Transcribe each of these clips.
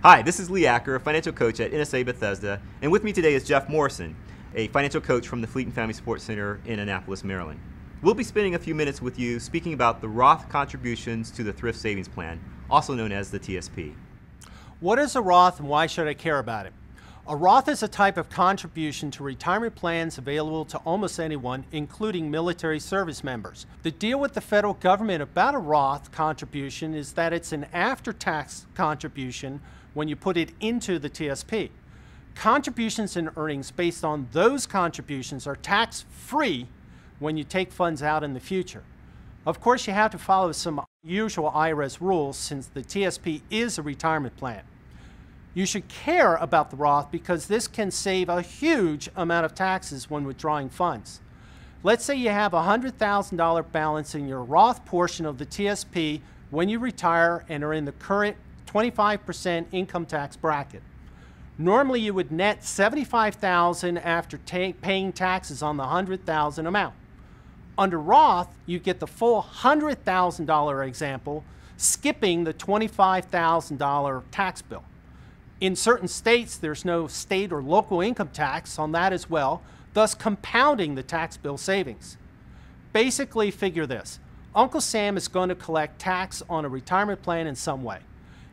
Hi, this is Lee Acker, a financial coach at NSA Bethesda, and with me today is Jeff Morrison, a financial coach from the Fleet and Family Sports Center in Annapolis, Maryland. We'll be spending a few minutes with you speaking about the Roth contributions to the Thrift Savings Plan, also known as the TSP. What is a Roth and why should I care about it? A Roth is a type of contribution to retirement plans available to almost anyone, including military service members. The deal with the federal government about a Roth contribution is that it's an after-tax contribution when you put it into the TSP. Contributions and earnings based on those contributions are tax-free when you take funds out in the future. Of course, you have to follow some usual IRS rules since the TSP is a retirement plan. You should care about the Roth because this can save a huge amount of taxes when withdrawing funds. Let's say you have a $100,000 balance in your Roth portion of the TSP when you retire and are in the current 25% income tax bracket. Normally you would net $75,000 after paying taxes on the $100,000 amount. Under Roth, you get the full $100,000 example, skipping the $25,000 tax bill. In certain states, there's no state or local income tax on that as well, thus compounding the tax bill savings. Basically, figure this. Uncle Sam is going to collect tax on a retirement plan in some way.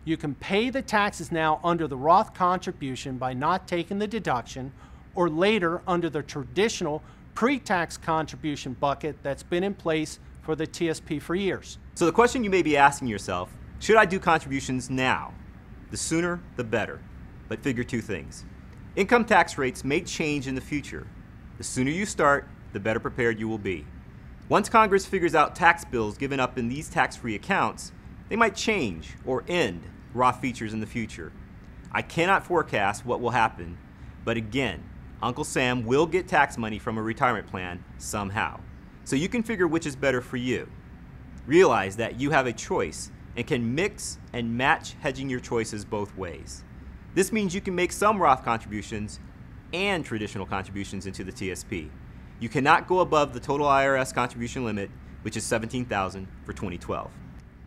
You can pay the taxes now under the Roth contribution by not taking the deduction, or later under the traditional pre-tax contribution bucket that's been in place for the TSP for years. So the question you may be asking yourself, should I do contributions now? The sooner, the better. But figure two things. Income tax rates may change in the future. The sooner you start, the better prepared you will be. Once Congress figures out tax bills given up in these tax-free accounts, they might change or end Roth features in the future. I cannot forecast what will happen, but again, Uncle Sam will get tax money from a retirement plan somehow. So you can figure which is better for you. Realize that you have a choice and can mix and match hedging your choices both ways. This means you can make some Roth contributions and traditional contributions into the TSP. You cannot go above the total IRS contribution limit, which is $17,000 for 2012.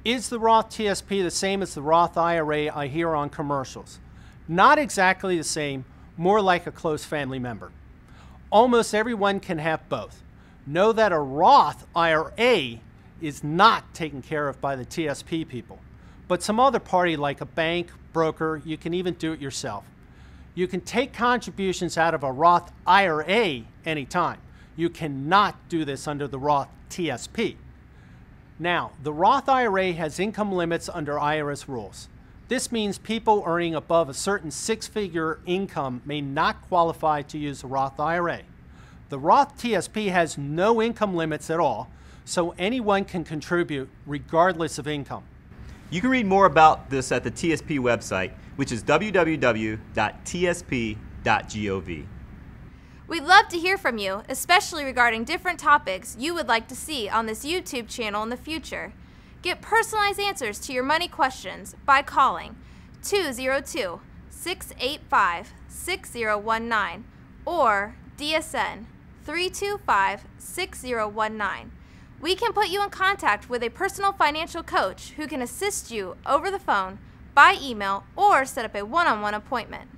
Is the Roth TSP the same as the Roth IRA I hear on commercials? Not exactly the same, more like a close family member. Almost everyone can have both. Know that a Roth IRA is not taken care of by the TSP people, but some other party like a bank, broker, you can even do it yourself. You can take contributions out of a Roth IRA anytime. You cannot do this under the Roth TSP. Now, the Roth IRA has income limits under IRS rules. This means people earning above a certain six-figure income may not qualify to use a Roth IRA. The Roth TSP has no income limits at all, so anyone can contribute regardless of income. You can read more about this at the TSP website, which is www.tsp.gov. We'd love to hear from you, especially regarding different topics you would like to see on this YouTube channel in the future. Get personalized answers to your money questions by calling 202-685-6019 or DSN 325-6019. We can put you in contact with a personal financial coach who can assist you over the phone, by email, or set up a one-on-one appointment.